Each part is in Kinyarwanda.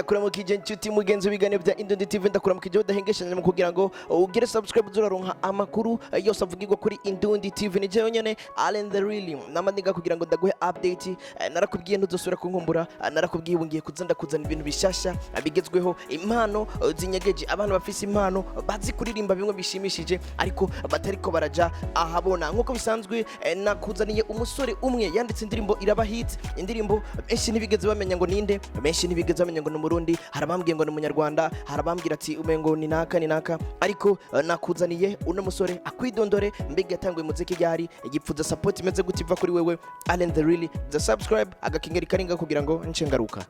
ndakuramukije inshuti mugenzi w'ibiganiro bya Indundi TV ndakuramukije udahengeshanya mu kugira ngo ugire subscribe zuraronka amakuru yose avugirwa kuri Indundi TV. Ni jewe nyene Allen the Really namandiga kugira ngo ndaguhe update. Narakubwiye ntuzosubira kunkumbura, narakubwiye ubungiye kuzana ibintu bishasha bigezweho, impano zinyegeje, abantu bafise impano bazi kuririmba bimwe bishimishije ariko batariko baraja ahabona. Nkuko bisanzwe nakuzaniye umusore umwe yanditse indirimbo iraba hit, indirimbo benshi ntibigeze bamenya ngo ninde, benshi ntibigeze bamenya ngo n'umurundi, harabambwiye ngo n'umunyarwanda, harabambwira ati umengo ni naka, ariko nakuzaniye uno musore akwidondore mbega yatanguye muziki ryari, igipfuza support imeze gutiva kuri wewe Allen the Really, the subscribe agakingeri karinga kugira ngo nce ngaruka.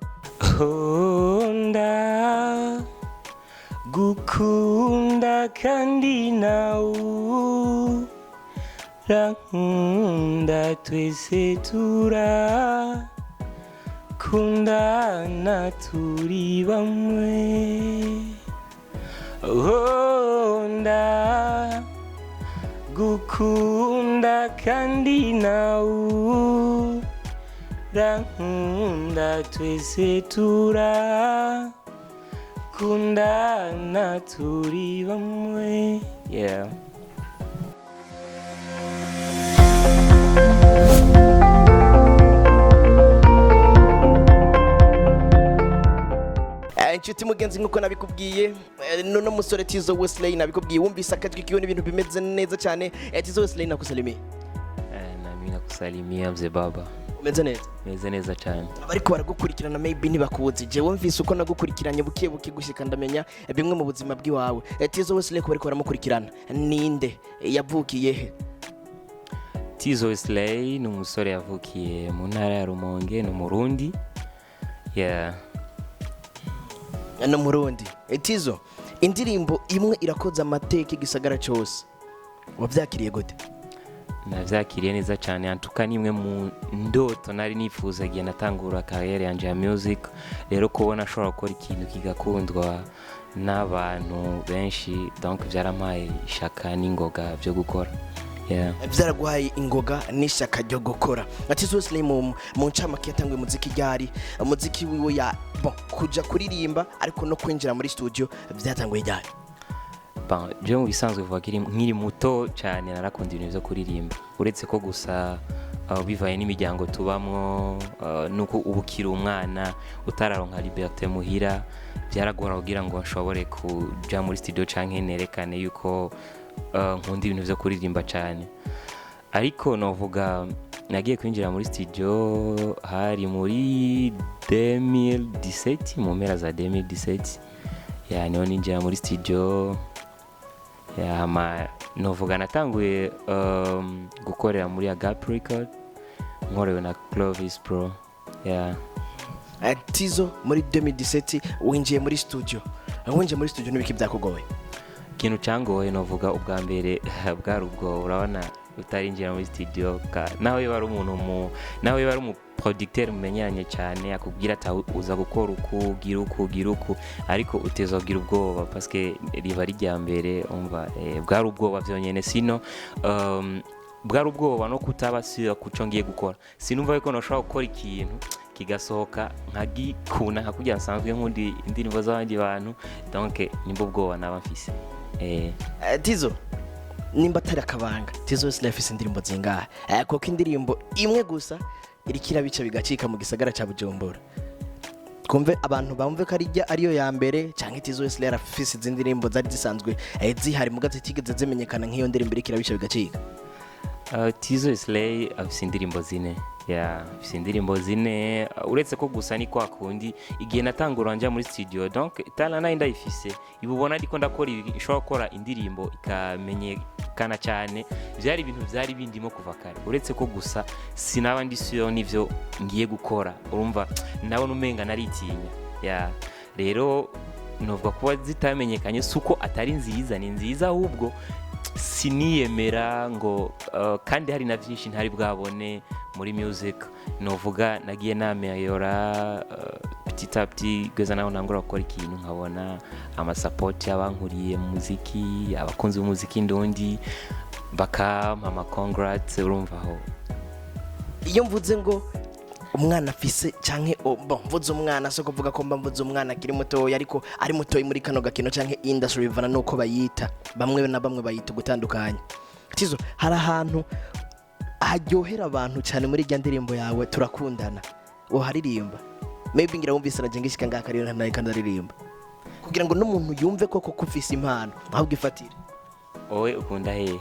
Honda gukunda kandi nawe rankunda twese turakundana turi bamwe. Honda gukunda kandi nawe rankunda twese turakundana turi bamwe. Yeah. Inshuti mugenzi nkuko nabikubwiye no musore Tizo Wesley nabikubwiye wumvise akajwi kiyo n'ibintu bimeze neza cyane. Tizo Wesley nakusalimia. Nami nakusalimia mzee baba. Umeze neza? Meze neza cyane. Bariko baragukurikirana maybe ntibakuzi. Je wumvise uko nagukurikiranye bukiye gushika ndamenya bimwe mu buzima bw'iwawe. Tizo Wesley ko bariko baramukurikirana ninde yavukiye he? Tizo Wesley ni umusore yavukiye mu ntara ya Rumonge no Murundi. Yeah. No Murundi. Tizo, indirimbo imwe irakoza amateka igisagara cyose. Wavyakiriye gute? Navyakiriye neza cyane, antuka nimwe mu ndoto nari nifuza gihe natangura career yanje ya music. Rero kubona ashobora gukora ikintu kigakundwa n'abantu benshi, donc byarampaye ishaka n'ingoga byo gukora. Yeah. Byaraguhaye ingoga n'ishaka ryo gukora. Tizo Wesley mu ncamake yatanguye muziki ryari, muziki wiwe ya kuja kuririmba ariko no kwinjira muri studio byatanguye ryari? Je mu bisanzwe vuga nkiri muto cyane narakunda ibintu byo kuririmba, uretse ko gusa bivaye n'imiryango tubamwo, nuko ubukira umwana utararonka liberté muhira byaragora kugira ngo ashobore kuja muri studio canke nerekane yuko nkunda ibintu byo kuririmba cyane. Ariko novuga nagiye kwinjira muri studio hari muri 2017, mu mpera za 2017. Ya niho ninjira muri studio. Ya novuga natanguye gukorera muri Agap Record nkorewe na Clovis Pro. Yeah. Tizo muri 2017 winjiye muri studio. Winjiye muri studio n'ibiki byakugoye? Ikintu cyangoye novuga ubwa mbere bwari ubwo, urabona utarinjira muri studio nawe wari umuntu nawe wari umu producteur mumenyanye cyane, akubwira ati uza gukora gira uku ariko utezogira ubwoba parce que riba rijya mbere umva bwari ubwoba byonyene, sino bwari ubwoba no kutabasira kuco ngiye gukora. Sinumva yuko noshobora gukora ikintu kigasohoka nkagikuna hakugira nsanzwe nkundi indirimbo z'abandi bantu, donc nimbo ubwoba naba mfise. Tizo nimba atari akabanga, Tizo Wesley afise indirimbo zingahe? Koko indirimbo imwe gusa irikira bica bigacika mu gisagara ca Bujumbura. Kumve abantu bamve ko ariyo ya mbere canke Tizo Wesley arafise indirimbo zari zisanzwe zihari mu gace tigeze zimenyekana nk'iyo ndirimbo irikira bica bigacika? Tizo Wesley afise indirimbo zine. Yeah, afise indirimbo zine, uretse ko gusa ni kwa kundi igihe natangura nja muri studio, donc talana ndayifise ibubona ariko ndakora ishobora gukora indirimbo ikamenyekana cyane. Byari ibintu byari bindimo kuva kare, uretse ko gusa sinaba ndi sure n'ivyo ngiye gukora, urumva nabona umenga naritinya. Yeah, rero novuga kuba zitamenyekanye suko atari nziza, ni nziza ahubwo siniyemera ngo kandi hari na byinshi ntari bwabone muri music. Novuga nagiye nameyora petit à petit gweza naho nangura gukora ikintu nkabona ama support y'abankuriye mu muziki, abakunzi b'umuziki Indundi bakampa ama congrats, urumva aho. Iyo mvuze ngo umwana afise canke mvuze umwana so kuvuga ko mvuze umwana akiri muto ariko ari muto muri kano gakino canke industry bivana nuko bayita bamwe na bamwe bayita gutandukanye Tizo hari ahantu haryohera abantu cyane muri rya ndirimbo yawe turakundana uharirimba maybe ngira wumvise ragengishika ngaka rero naye kandaririmba kugira ngo n'umuntu yumve koko kufise impano ahubwo ifatire wowe ukunda he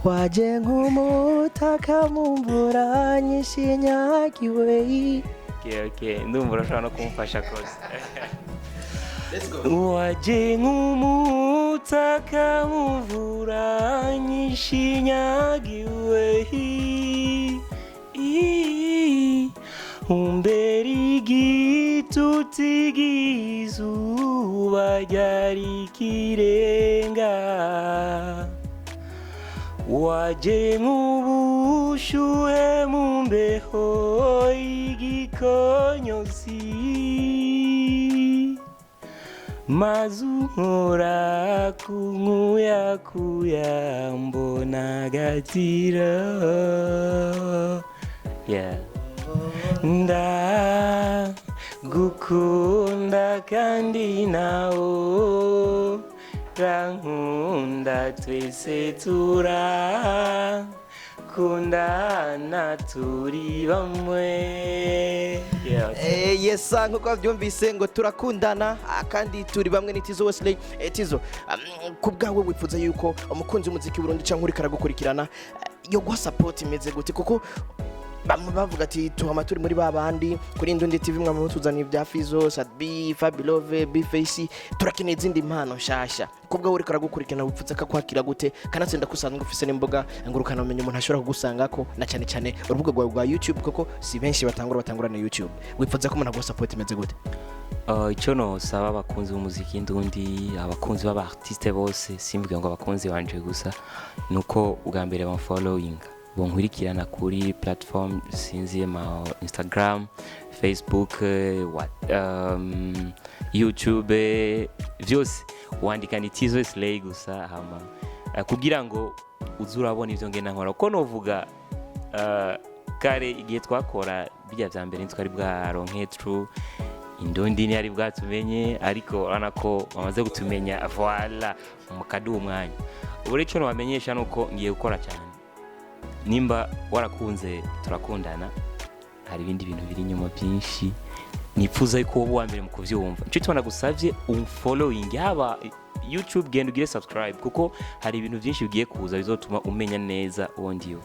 waje nk'umutaka mu mvura nyishinyagiwe okay ndumva urashobora no kumufasha kose waje nk'umutaka mu mvura nyishinyagiwe umberi igituti gizuba ryari kirenga waje nk'ubushuhe mu mbeho igikonyozi mazunkora kunkuyakuya mbona gatira ndagukunda kandi nawo rankunda twese turakundana turi bamwe yes nkuko byumvise ngo turakundana kandi turi bamwe ni Tizo Wesley Tizo kubgawe wifuza yuko umukunzi w'umuziki Burundi cyangwa uri karagukurikirana yo guha support imeze gute kuko bamwe bavuga ati tuhamaturi muri babandi kuri Indundi TV mwamwe tuzana ibya Fizzo Sadbi Fabilove Big Fizzo turakeneye izindi mpano nshasha kubwo uri karagukurikirana wipfutse ka kwakira gute kanatsinda kusanzwe ufise n'imboga ngurukana umenye umuntu ashobora kugusangako na cyane cyane urubuga rwa YouTube kuko si benshi batangura na YouTube wipfutse ko umuntu agwa support imeze gute icyo no saba abakunzi b'umuziki Indundi abakunzi b'aba artiste bose simvuga ngo abakunzi banje gusa nuko ubwa mbere ba following bonkurikirana kuri platform sinzi ma Instagram, Facebook, YouTube vyose wandika ni Tizo Wesley gusa hama kugira ngo uzurabona ivyo ngena nkora uko novuga kare igihe twakora bijya vya mbere ntwari bwa ronke true Indundi ni ari bwatumenye ariko anako bamaze gutumenya voilà mukadu umwanya ubu rero no bamenyesha nuko ngiye gukora cyane nimba warakunze turakundana hari ibindi bintu biri nyuma byinshi nifuza yuko wowe wa mbere mu kuvyumva cyo tubona gusavye following haba YouTube genda ugire subscribe kuko hari ibintu byinshi bigiye kuza bizotuma umenya neza uwo ndiyo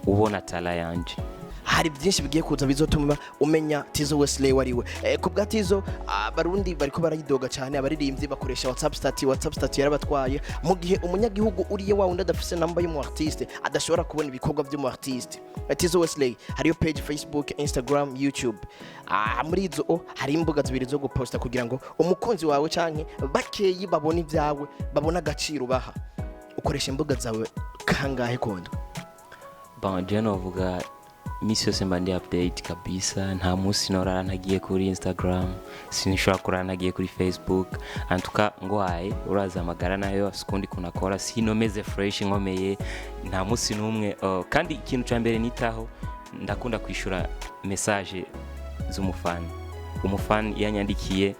ubona tala yanje hari byinshi bigiye kuza bizotuma umenya Tizo Wesley wariwe kubwa Tizo abarundi bariko barayidoga cyane abaririmbyi bakoresha WhatsApp status yarabatwaye mu gihe umunyagihugu uriye wa wundi adafise number y'umu artiste adashobora kubona ibikorwa by'umu artiste Tizo Wesley hariyo page Facebook Instagram YouTube muri izo hari imbuga zibiri zo guposta kugira ngo umukunzi wawe canke bakeyi babone ibyawe babona agaciro baha ukoresha imbuga zawe kangahe kondo Burundian uvuga misi yose mbandi update kabisa nta musi norara ntagiye kuri Instagram sinishobora kurara ntagiye kuri Facebook antuka ngwaye uraza amagara nayo sikundi kunakora sinomeze fresh nkomeye nta musi numwe kandi ikintu cya mbere nitaho ndakunda kwishura message z'umufani umufani yanyandikiye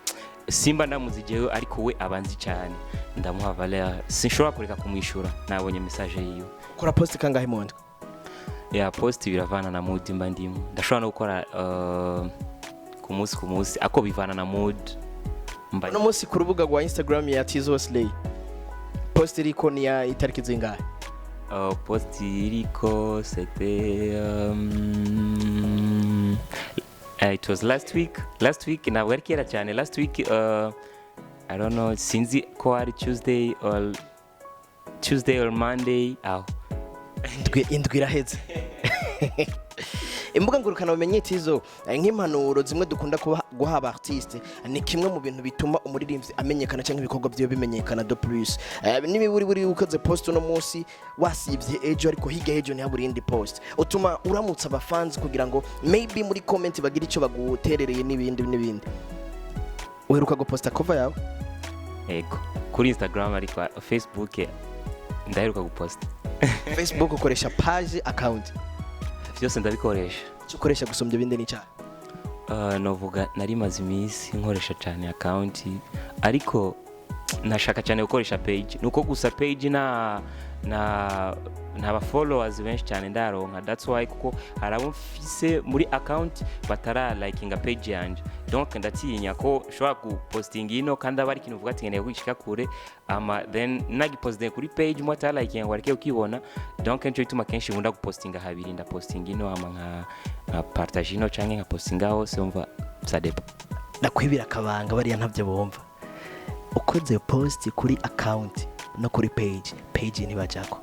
simba ndamuzijeyo ariko we abanzi cyane ndamuha valeur sinshobora kureka kumwishura nabonye message yiyo kora post kangahe mondo ya post biravana na mood mba ndimo ndashobora no gukora ku munsi ako bivana na mood mba no munsi ku rubuga rwa Instagram ya Tizo Wesley post iriko ni ya itariki zingahe post iriko c'était it was last week na werkera cyane last week I don't know sinzi ko ari Tuesday or Monday indwi iraheze imbuga ngurukana bumenye Tizo nk'impanuro zimwe dukunda guha aba artiste ni kimwe mu bintu bituma umuririmbyi amenyekana cyangwa ibikorwa byo bimenyekana do plus nibi buri ukoze post no munsi wasibye ejo ariko higa ejo ni haburindi post utuma uramutsa abafans kugira ngo maybe muri comment bagira icyo baguterereye n'ibindi uheruka guposta cover yawe ego kuri Instagram ariko Facebook ndaheruka guposta Facebook ukoresha page account byose ndabikoresha ukoresha gusumbya ibindi ni cyane? novuga nari maze iminsi nkoresha cyane account ariko nashaka cyane gukoresha page nuko gusa page naba followers benshi cyane ndaronka, that's why kuko harabo mfise muri account batara likinga page yanje, donc ndatinya ko shobora gupostinga ino kandi abari kintu uvuga ati nkeneye kwishika kure then nagipostinga kuri page mo atara likinga ngo areke ukibona, donc nco bituma kenshi nkunda gupostinga habiri, ndapostinga ino nka partage ino canke nka postinga hose umva ça dépend. Nakwibira akabanga bariya ntavyo bomva, ukoze post kuri account no kuri page ntibajako.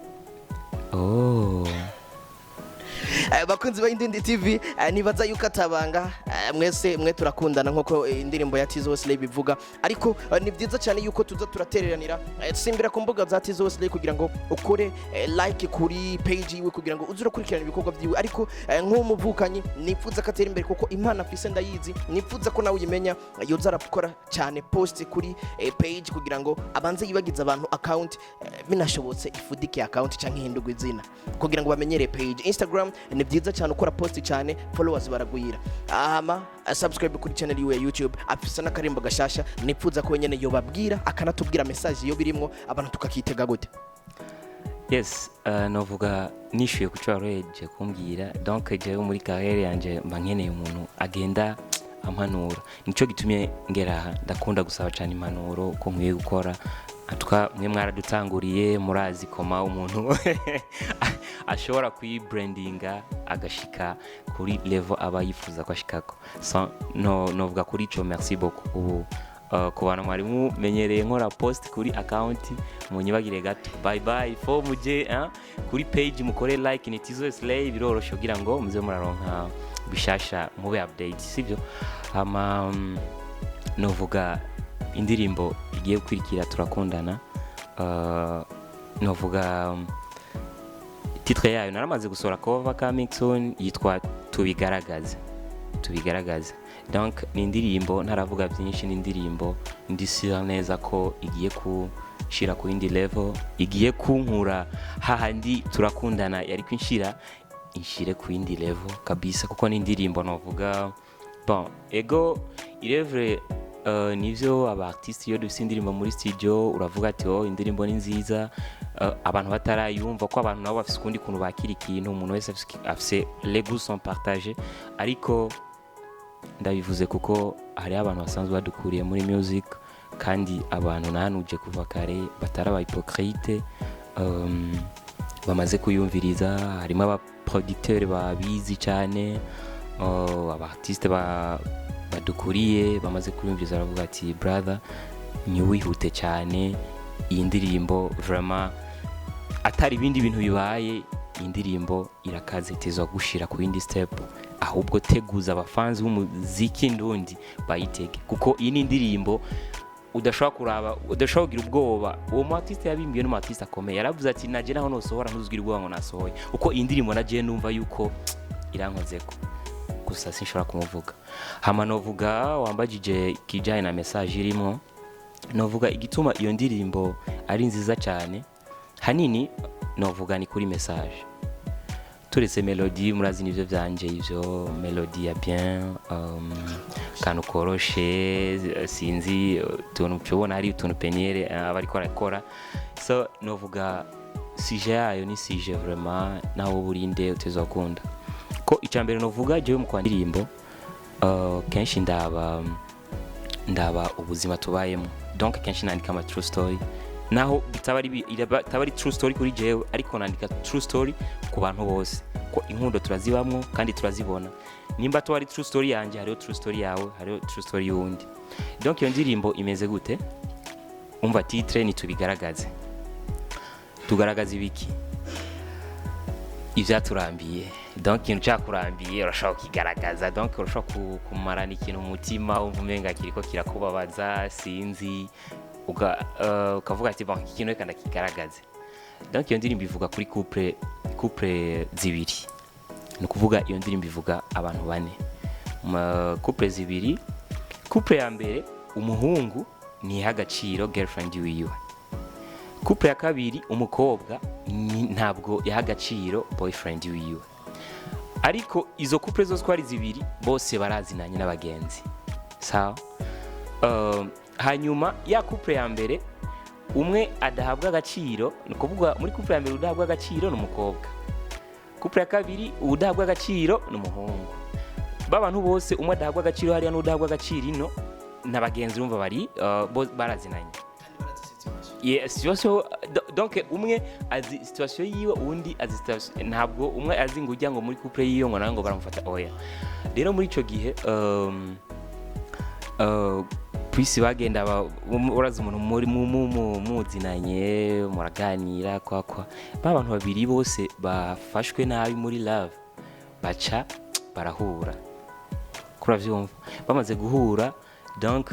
Bakunzi ba Indundi TV, nibaza yuko atabanga mwese mwe turakundana nkuko indirimbo ya Tizo Slay bivuga, ariko ni byiza cyane yuko tuza turatereranira simbira ku mbuga za Tizo Slay kugira ngo ukore like kuri page yiwe kugira ngo uzura kurikirana ibikorwa byiwe, ariko nk'umuvukanyi nipfuza ko atera imbere kuko impano afise ndayizi, nipfuza ko nawe uyimenya yoza arakora cyane post kuri page kugira ngo abanze yibagiza abantu account, binashobotse ifudike account canke hindurwe izina kugira ngo bamenyere page. Instagram ni byiza cyane ukora post cyane, followers baragwira. Subscribe kuri channel yiwe ya YouTube, afisa n'akarimbo gashasha nipfuza ko nyene yo babwira akanatubwira message yo birimo abantu tukakitega gute. Yes, novuga nishuye kucwareje kumbwira, donc jewe muri carrière yanje mba nkeneye umuntu agenda ampanura, nico gitumye ngeraha ndakunda gusaba cyane impanuro ko nkwiye gukora. Atuka mwe mwaradutanguriye murazi koma umuntu ashobora kuyibrandinga agashika kuri level aba yifuza kwashikako. So novuga kuri ico merci beaucoup. Ku bantu mwari mumenyereye nkora post kuri account munyibagire gato, bye bye fo muje kuri page mukore like ni Tizo Slay, biroroshe kugira ngo muze muraronka bishasha mube update sivyo. Novuga indirimbo igiye gukurikira turakundana, novuga titre yayo naramaze gusora cover coming soon yitwa tubigaragaze. Donc ni indirimbo ntaravuga byinshi, ni indirimbo ndisira neza ko igiye kushira ku indi level, igiye kunkura hahandi turakundana yari kwinshire ku indi level kabisa, kuko ni indirimbo novuga bon ego irevre nivyo aba artiste yo dufite indirimbo muri studio uravuga ati indirimbo ni nziza, abantu batarayumva ko abantu nabo bafite kundi kuntu bakira ikintu, umuntu wese afise les goûts sont partagés, ariko ndabivuze kuko hari abantu basanzwe badukuriye muri music kandi abantu nahanuje kuva kare bataraba hypocrite, bamaze kuyumviriza, harimo aba producteurs babizi cyane, aba artiste badukuriye bamaze kuyumviriza baravuga ati brother ni wihute cyane, iyi ndirimbo vraiment atari ibindi bintu bibaye, indirimbo irakaze tezwa gushira ku yindi step, ahubwo teguza abafanzi b'umuziki ndundi bayitege, kuko iyi ni indirimbo udashobora kuraba, udashobora kugira ubwoba. Uwo mu artiste yabimbiye no mu artiste akomeye yaravuze ati naje naho nosohora ntuzwira ubwoba ngo nasohoye, uko iyi ndirimbo naje numva yuko irankozeko gusa sinshobora kumuvuga. Novuga wambajije kijanye na message irimo, novuga igituma iyo ndirimbo ari nziza cyane hanini novuga ni kuri message. Turetse melody murazi nivyo vyanje, ivyo melody ya bien, kanu koroshe sinzi tuntu cyobona hari utuntu peniere abari korakora. So novuga sije yayo ni sije vraiment nawo burinde utezokunda ko icambere novuga je mu kwandirimbo kenshi ndaba ubuzima tubayemo, donc kenshi nandika ama true story, naho tabari true story kuri jewe, ariko nandika true story ku bantu bose ko inkundo turazibamwo kandi turazibona, nimba to ari true story yanje hariho true story yawe, hariho true story yundi. Donc iyo ndirimbo imeze gute? Umva titre ni tubigaragaze. Tugaragaza ibiki? Ivyaturambiye, donc ikintu cyakurambiye urashaka kigaragaza, donc urashaka kumarana ikintu umutima uvumenga kiriko kirakubabaza sinzi, ukavuga ati bon ikintu reka ndakigaragaze. Donc iyo ndirimbo ivuga kuri couple zibiri, ni kuvuga iyo ndirimbo ivuga abantu bane, couple zibiri. Couple ya mbere umuhungu ni hagaciro girlfriend wiwe, couple ya kabiri umukobwa ntabwo yahagaciro boyfriend wiwe. ariko izo couple zose ko ari zibiri bose barazinanye n'abagenzi sawa. Hanyuma ya couple ya mbere umwe adahabwa agaciro, ni kuvuga muri couple ya mbere udahabwa agaciro n'umukobwa, couple ya kabiri udahabwa agaciro n'umuhungu. Babantu bose umwe adahabwa agaciro hariya n'udahabwa agaciro ino n'abagenzi urumva bari barazinanye. Yes, situation donc umwe azi situation yiwe undi azi situation, ntabwo umwe azi ngo ujya ngo muri couple yiyo ngo nango baramufata oya. Rero muri ico gihe kwisi bagenda uraza umuntu muri muzinanye muraganira kwa babantu babiri bose bafashwe nabi muri love baca barahura. Kuravyumva bamaze guhura donc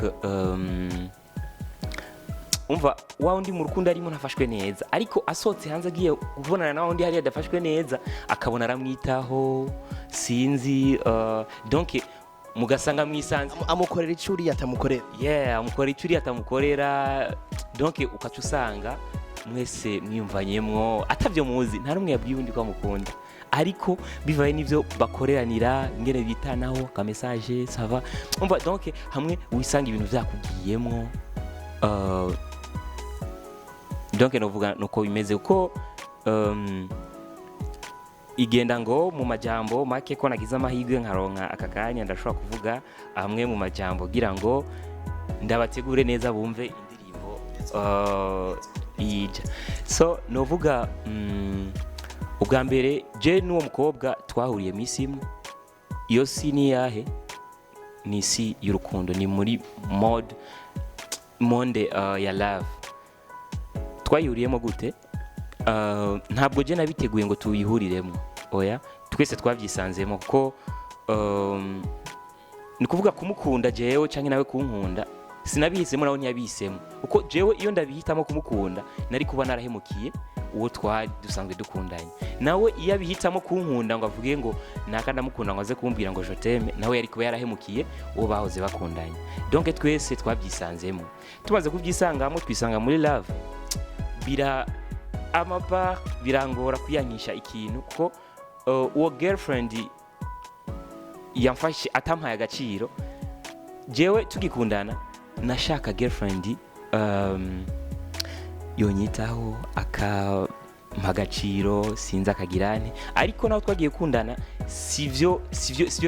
umva wa undi mu rukundo arimo nafashwe neza, ariko asotse hanze agiye kubonana na undi hari adafashwe neza akabona aramwitaho sinzi donc mugasanga mwisanze amukorera icuri atamukorera. amukorera icuri atamukorera, donc ukaca usanga mwese mwiyumvanyemwo atavyo muzi, nta rumwe yabwiye undi ko amukunda, ariko bivaye n'ivyo bakoreranira ingene bitanaho ka message sava. Umva donc hamwe wisanga ibintu vyakugiyemwo donc novuga nuko bimeze uko igenda ngo mu majambo make ko nagize amahirwe nkaronka akakanya ndashobora kuvuga hamwe mu majambo gira ngo ndabategure neza bumve indirimbo ija. So novuga ubwa mbere je n'uwo mukobwa twahuriye misi imwe, iyo si ni yahe ni si y'urukundo, ni muri monde ya love. Twayuriyemo gute? Ntabwo je nabiteguye ngo tuyihuriremo oya, twese twavyisanzemo kuko ni kuvuga kumukunda jewe canke nawe kunkunda sinabihisemo nawe ntiyabihisemo, uko jewe iyo ndabihitamo kumukunda nari kuba narahemukiye uwo twari dusanzwe dukundanye, nawe iyo abihitamo kunkunda ngo avuge ngo naka ndamukunda ngo aze kumbwira ngo je t'aime, nawe yari kuba yarahemukiye uwo bahoze bakundanye. Donc twese twavyisanzemo, tumaze kuvyisangamo twisanga muri love bira amapa birangora kuyankisha ikintu kuko uwo girlfriend yamfashe atampaye agaciro. Jewe tugikundana nashaka girlfriend yonyitaho akampa agaciro sinzi akagirane, ariko naho twagiye kundana sivyo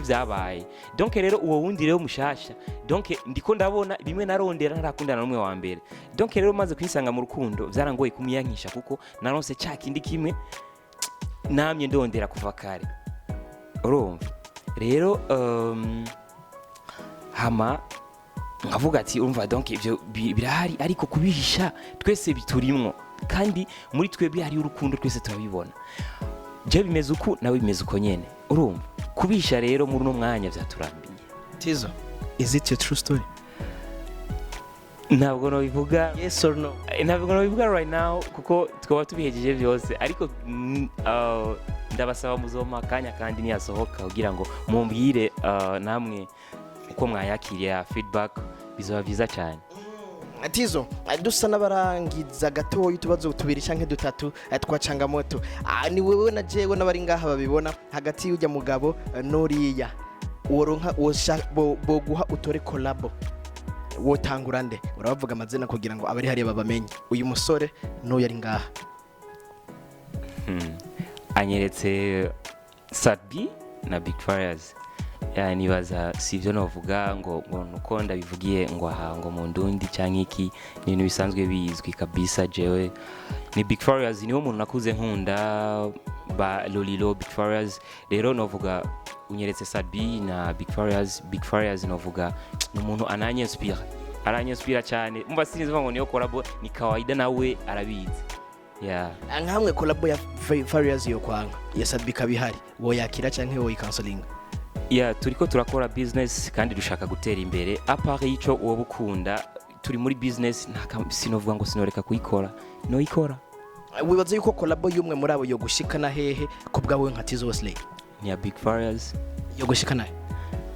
vyabaye. Donc rero uwo wundi rero mushasha, donc ndiko ndabona bimwe narondera ntarakundana n'umwe wa mbere. Donc rero maze kwisanga mu rukundo vyarangoye kumiyankisha kuko naronse cakindi kimwe namye ndondera kuva kare urumva. Rero hama nkavuga ati urumva donc ivyo birahari, ariko kubihisha twese biturimwo kandi muri twebwe hari urukundo twese turabibona. Je bimeze uku nawe bimeze uko nyene urumva. Kubisha rero muri no mwanya vyaturambiye. Tizo, is it your true story? Ntabwo no bivuga yes or no. Ntabwo no bivuga right now kuko twaba tubihejeje byose, ariko ndabasaba muzoma kanya kandi niyasohoka kugira ngo mumbwire namwe uko mwayakiriye feedback, bizoba vyiza cyane. Tizo, dusa n'abarangiza gatoyi tubazo tubiri canke dutatu twacanga moto. Ni wewe na jewe n'abari ngaha babibona hagati y'ujya mugabo nuriya woronka boguha utore collabo wotangura nde? Urabavuga amazina kugira ngo abari hariya babamenye uyu musore n'uyu ari ngaha. Anyeretse Sadbi na Big Fizzo. Nibaza sivyo novuga ngo nuko ndabivugiye ngo aha ngo mu Ndundi canke iki, ni ibintu bisanzwe bizwi kabisa. Jewe ni Big Fizzo niwo muntu nakuze nkunda ba Lolilo Big Fizzo. Rero novuga unyeretse Sadbi na Big Fizzo novuga umuntu aranyinspira cyane. Umva sinizwa ngo niyo collabo ni kawaida nawe arabizi. Nkamwe collabo ya Fizzo yo kwanga ya Sadbi kabihari wo yakira canke wo counseling? Turiko turakora business kandi dushaka gutera imbere. Apart ico uwo bukunda turi muri business sinovuga ngo sinoreka kuyikora no ikora. Wibaza yuko collabo y'umwe muri abo yo gushikana hehe kubwawe nka Tizo Slay? Ni ya Big Fizzo yo gushikana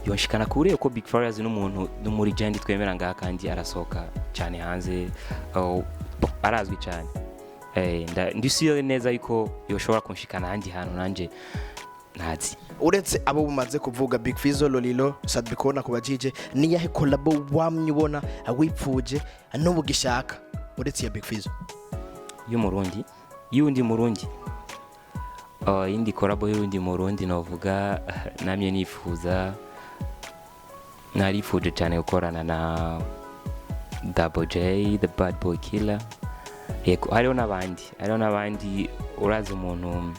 yoshikana kure uko Big Fizzo n'umuntu muri Indundi twemera ngaha kandi arasoka cyane hanze arazwi cyane. Ndisiyo neza yuko yoshobora kunshikana handi hantu nanje ntazi. uretse abo bumaze kuvuga Big Fizzo, Lolilo, Sadbiko na kubajije ni yahe collabo wamye ubona wipfuje n'ubu gishaka uretse ya Big Fizzo y'umurundi y'undi murundi indi collabo y'undi murundi novuga namye nifuza narifuje cyane gukorana na Double J, the Bad Boy Killer. Yego hariho n'abandi uraza umuntu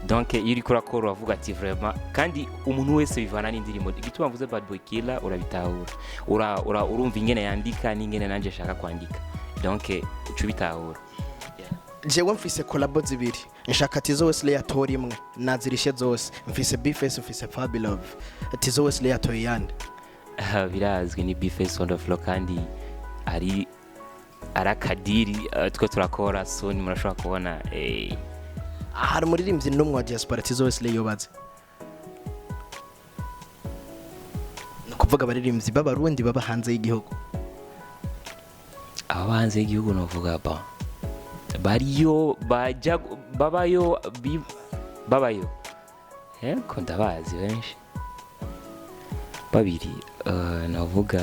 donc iri kurakora avuga ati vraiment kandi umuntu wese bivana n'indirimbo igituma mvuze Bad Boy Killer urabitahura urumva ingene yandika n'ingene nanje shaka kwandika donc ucu bitahura. jewe mfise collabo zibiri nshaka Tizo Wesley atori imwe nazirishe zose mfise Big Fizzo mfise Fabi Love Tizo Wesley atori yandi birazwi ni Big Fizzo on the floor kandi ari arakadiri twe turakora so ni murashobora kubona hari umuririmbyi n'umwe wa diaspora Tizo Wesley yobaze no kuvuga abaririmbyi b'abarundi baba hanze y'igihugu aba hanze y'igihugu novuga bariyo babayo ko ndabazi benshi babiri navuga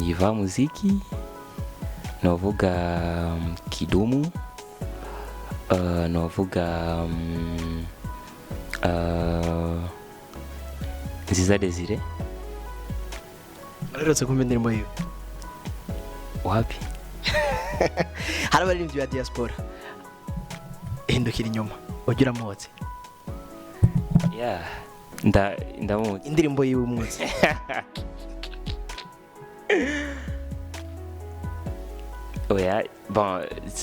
Yiva Muziki navuga Kidumu navuga Nziza Desire. Naretse kumva indirimbo yiwe wapi hari abaririmbyi ba diaspora hindukira inyuma ugira motse ndamuzi indirimbo yiwe umutse oya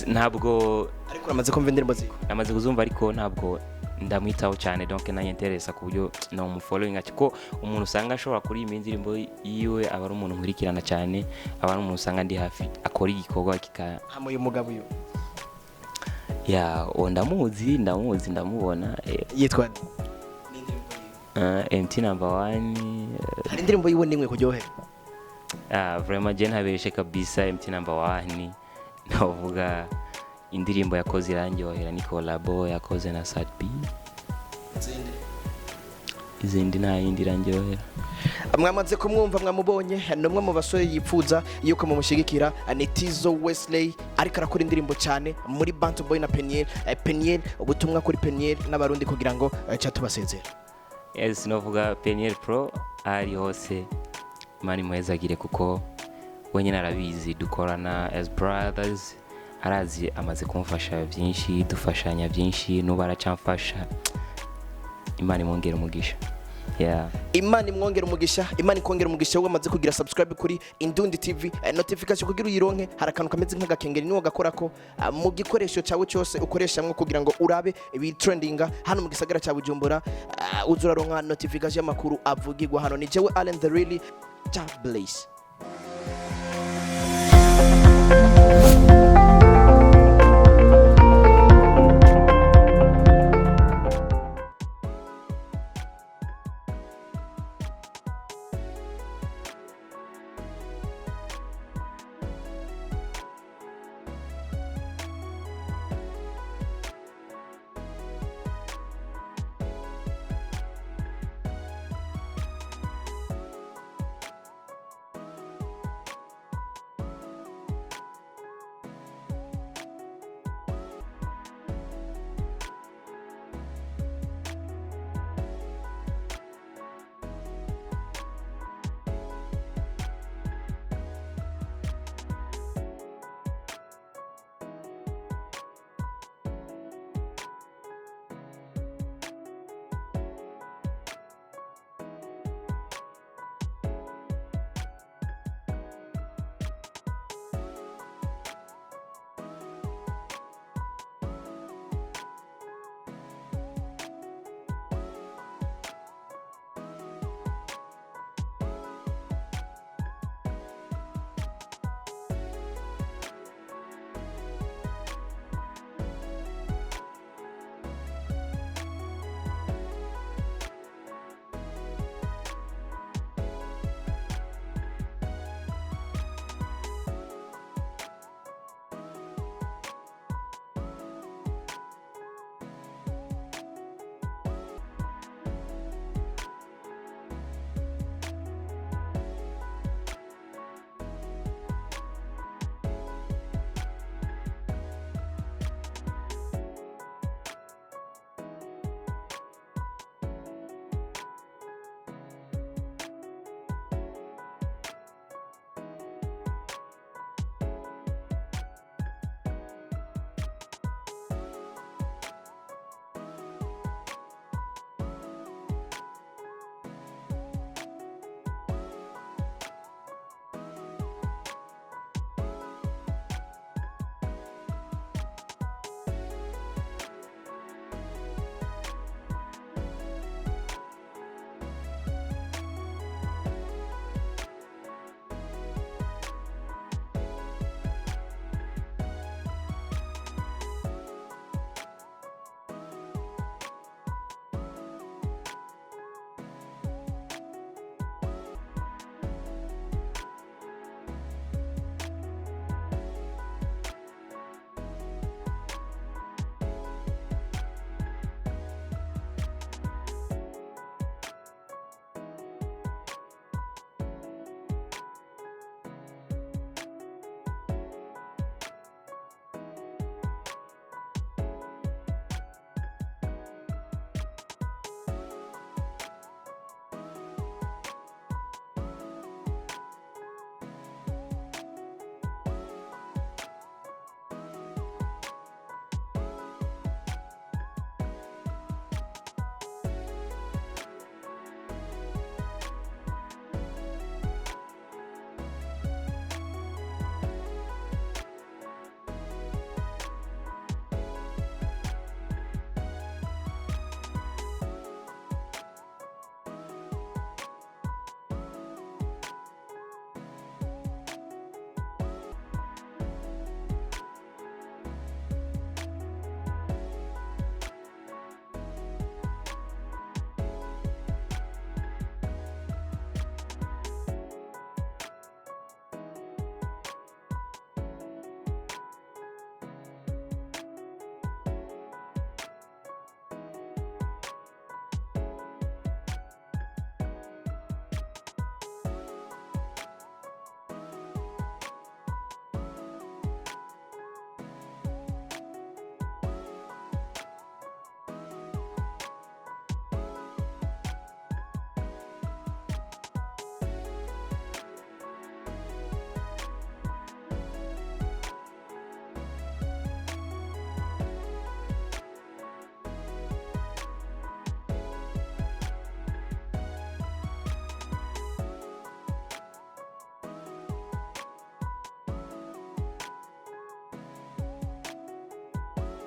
ntabwo ariko uramaze kumva indirimbo ziko namaze kuzumva ariko ntabwo ndamwitaho cyane donc nanyenteresa ku buryo no umufollowing atiko umuntu usanga ashobora kuri iyi indirimbo yiwe aba ari umuntu nkurikirana cyane aba ari umuntu usanga ndi hafi akora igikorwa hamuye umugabo yo ndamuzi ndamubona yitwa MT number 1 hari indirimbo yiwe nimwe kuryohera vraiment je ntabeshe kabisa MT number 1 navuga indirimbo yakoze irangyohera ni collabo yakoze na Sadbi izindi nta yindi irangyohera. Mwamaze kumwumva mwamubonye numwe mu basore yipfuza yuko mumushigikira ni Tizo Wesley ariko arakora indirimbo cyane muri Bantu Boy na Peniel ubutumwa kuri Peniel n'abarundi kugira ngo cyatubasezera. Yes novuga Peniel Pro ari hose mani muhezagire kuko wenyine arabizi dukorana as brothers arazi amaze kumfasha byinshi dufashanya byinshi n'ubara cyamfasha Imana imwongera umugisha. Imana imwongera umugisha, Imana ikongera umugisha wamaze kugira subscribe kuri Indundi TV notification kugira uyironke harakantu kameze nk'agakengeri niwo gakora ko mu gikoresho cyawe cyose ukoreshamwe kugira ngo urabe ibi trendinga hano mu gisagara cya Bujumbura uzuraronka notification y'amakuru avugirwa hano ni jewe Allen the Really Blaze.